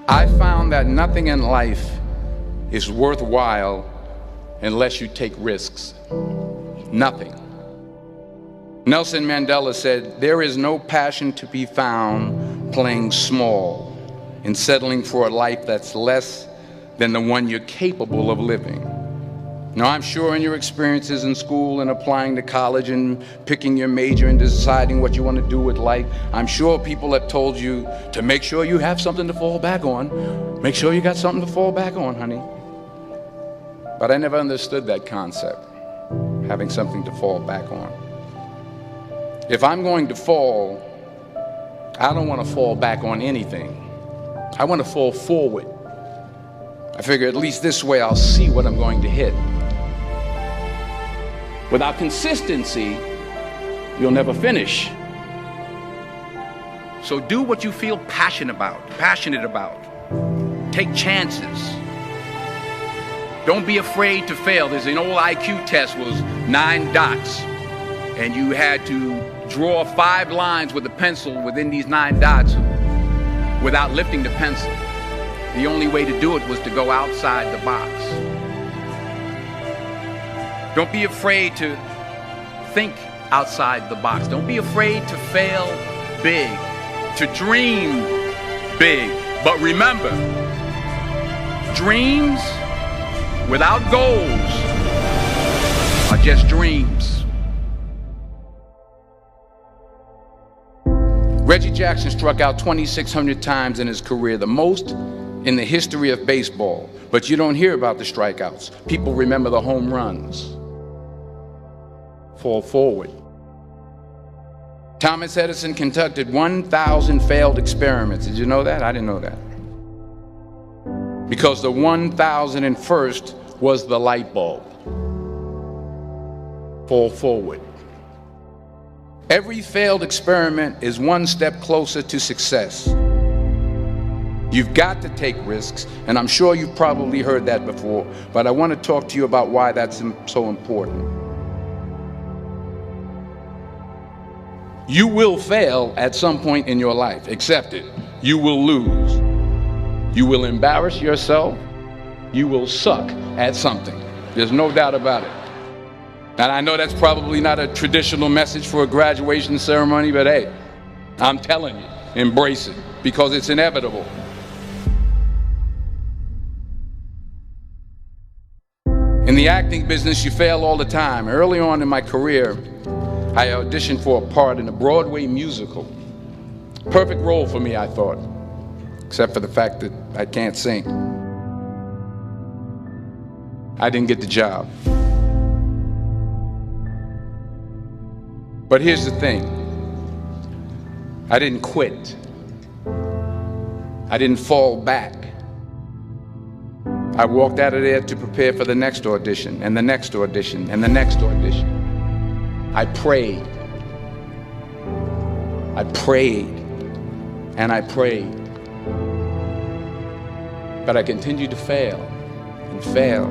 I found that nothing in life is worthwhile unless you take risks. Nothing. Nelson Mandela said, "There is no passion to be found playing small and settling for a life that's less than the one you're capable of living." Now, I'm sure in your experiences in school and applying to college and picking your major and deciding what you want to do with life, I'm sure people have told you to make sure you have something to fall back on. Make sure you got something to fall back on, honey. But I never understood that concept, having something to fall back on. If I'm going to fall, I don't want to fall back on anything. I want to fall forward. I figure at least this way I'll see what I'm going to hit. Without consistency, you'll never finish. So do what you feel passionate about. Take chances. Don't be afraid to fail. There's an old IQ test was 9 dots, and you had to draw 5 lines with a pencil within these 9 dots without lifting the pencil. The only way to do it was to go outside the box. Don't be afraid to think outside the box. Don't be afraid to fail big, to dream big. But remember, dreams without goals are just dreams. Reggie Jackson struck out 2,600 times in his career, the most in the history of baseball. But you don't hear about the strikeouts. People remember the home runs. Fall forward. Thomas Edison conducted 1,000 failed experiments. Did you know that? I didn't know that. Because the 1,001st was the light bulb. Fall forward. Every failed experiment is one step closer to success. You've got to take risks, and I'm sure you've probably heard that before, but I want to talk to you about why that's so important. You will fail at some point in your life. Accept it. You will lose. You will embarrass yourself. You will suck at something. There's no doubt about it. And I know that's probably not a traditional message for a graduation ceremony, but hey, I'm telling you, embrace it, because it's inevitable. In the acting business, you fail all the time. Early on in my career, I auditioned for a part in a Broadway musical. Perfect role for me, I thought, except for the fact that I can't sing. I didn't get the job. But here's the thing. I didn't quit. I didn't fall back. I walked out of there to prepare for the next audition, and the next audition, and the next audition. I prayed. I prayed. And I prayed. But I continued to fail, and fail,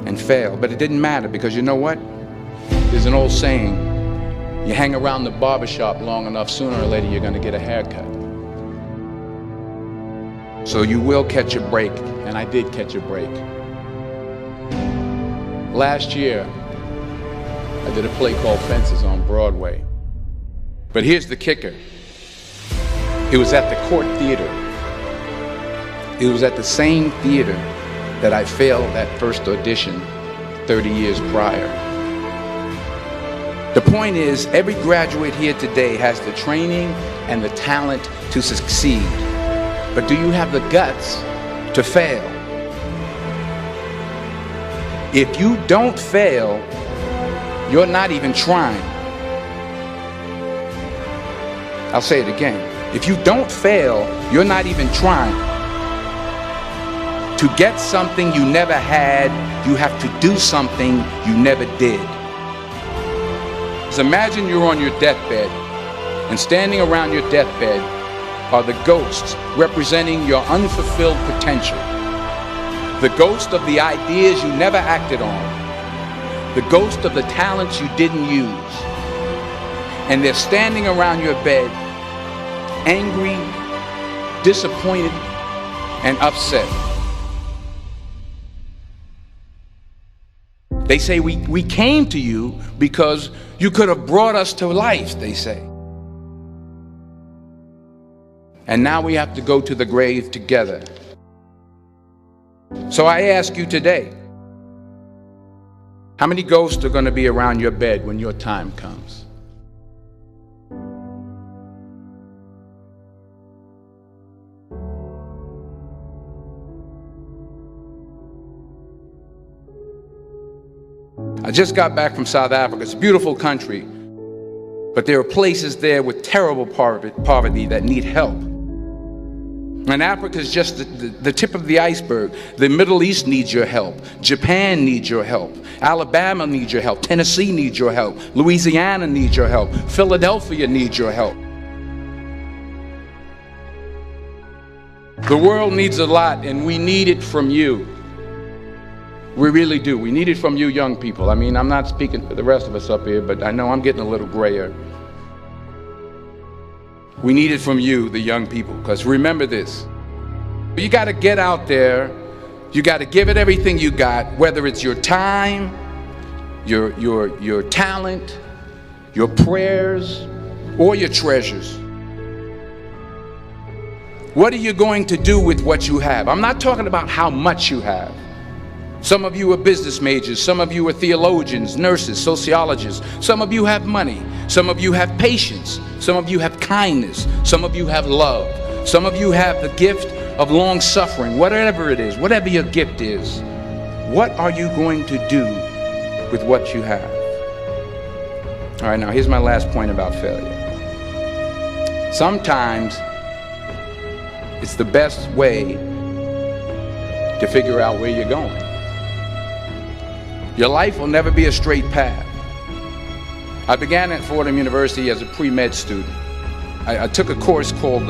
and fail. But it didn't matter, because you know what? There's an old saying, you hang around the barbershop long enough, sooner or later you're going to get a haircut. So you will catch a break, and I did catch a break. Last year, I did a play called Fences on Broadway. But here's the kicker. It was at the Court Theater. It was at the same theater that I failed that first audition 30 years prior. The point is, every graduate here today has the training and the talent to succeed. But do you have the guts to fail? If you don't fail, you're not even trying. I'll say it again. If you don't fail, you're not even trying. To get something you never had, you have to do something you never did. Just imagine you're on your deathbed, and standing around your deathbed are the ghosts representing your unfulfilled potential. The ghost of the ideas you never acted on. The ghost of the talents you didn't use. And they're standing around your bed, angry, disappointed, and upset. They say we came to you because you could have brought us to life, they say. And now we have to go to the grave together. So I ask you today, how many ghosts are going to be around your bed when your time comes? I just got back from South Africa. It's a beautiful country, but there are places there with terrible poverty that need help. And Africa is just the tip of the iceberg. The Middle East needs your help. Japan needs your help. Alabama needs your help. Tennessee needs your help. Louisiana needs your help. Philadelphia needs your help. The world needs a lot, and we need it from you. We really do. We need it from you young people. I mean, I'm not speaking for the rest of us up here, but I know I'm getting a little grayer. We need it from you, the young people, because remember this. You got to get out there. You got to give it everything you got, whether it's your time, your talent, your prayers, or your treasures. What are you going to do with what you have? I'm not talking about how much you have. Some of you are business majors, some of you are theologians, nurses, sociologists. Some of you have money, some of you have patience, some of you have kindness, some of you have love, some of you have the gift of long suffering. Whatever it is, whatever your gift is, what are you going to do with what you have? All right, now here's my last point about failure. Sometimes it's the best way to figure out where you're going. Your life will never be a straight path. I began at Fordham University as a pre-med student. I took a course called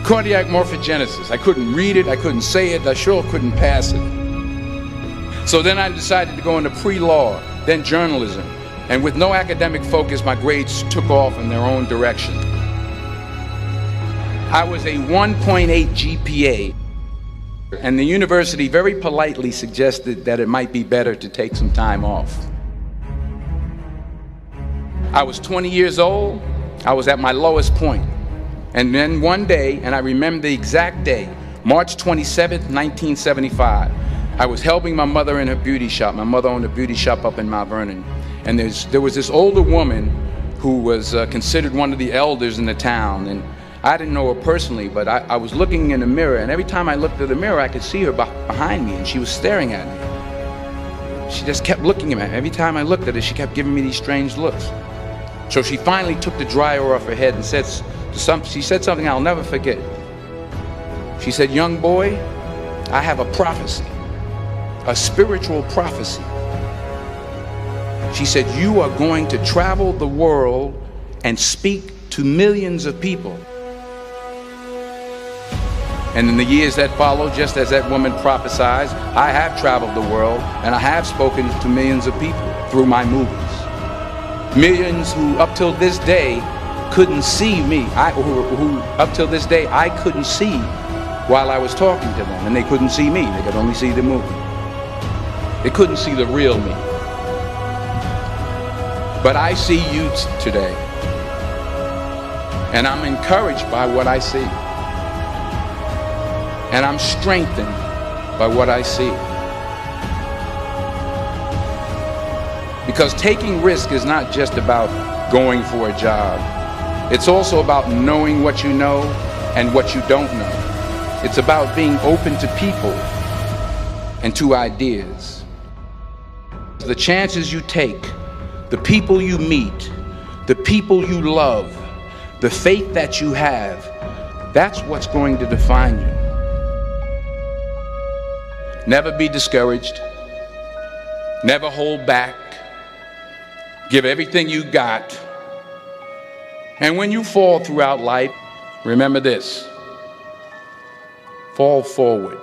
cardiac morphogenesis. I couldn't read it, I couldn't say it, I sure couldn't pass it. So then I decided to go into pre-law, then journalism. And with no academic focus, my grades took off in their own direction. I was a 1.8 GPA. And the university very politely suggested that it might be better to take some time off. I was 20 years old. I was at my lowest point. And then one day, and I remember the exact day, March 27th, 1975, I was helping my mother in her beauty shop. My mother owned a beauty shop up in Mount Vernon. And there was this older woman who was considered one of the elders in the town. And I didn't know her personally, but I was looking in the mirror, and every time I looked at the mirror, I could see her behind me, and she was staring at me. She just kept looking at me. Every time I looked at her, she kept giving me these strange looks. So she finally took the dryer off her head and she said something I'll never forget. She said, "Young boy, I have a prophecy, a spiritual prophecy." She said, "You are going to travel the world and speak to millions of people." And in the years that followed, just as that woman prophesied, I have traveled the world and I have spoken to millions of people through my movies. Millions who up till this day couldn't see me, who up till this day I couldn't see while I was talking to them, and they couldn't see me, they could only see the movie. They couldn't see the real me. But I see you today, and I'm encouraged by what I see. And I'm strengthened by what I see. Because taking risk is not just about going for a job. It's also about knowing what you know and what you don't know. It's about being open to people and to ideas. The chances you take, the people you meet, the people you love, the faith that you have, that's what's going to define you. Never be discouraged. Never hold back. Give everything you got. And when you fall throughout life, remember this: fall forward.